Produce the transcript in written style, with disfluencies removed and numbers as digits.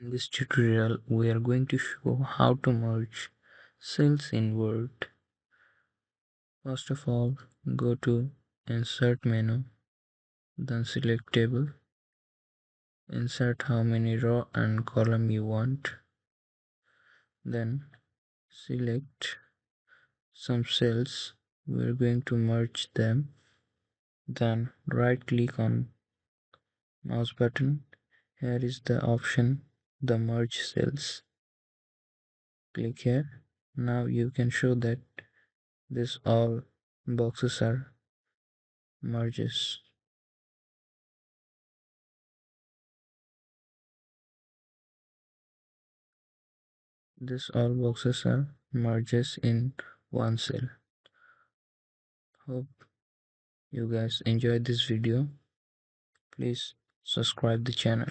In this tutorial, we are going to show how to merge cells in Word. First of all, go to Insert menu, then select Table. Insert how many row and column you want. Then select some cells. We're going to merge them. Then right click on mouse button. Here is the option, the merge cells. Click here. Now you can show that this all boxes are merges. This all boxes are merges in one cell. Hope you guys enjoyed this video. Please subscribe the channel.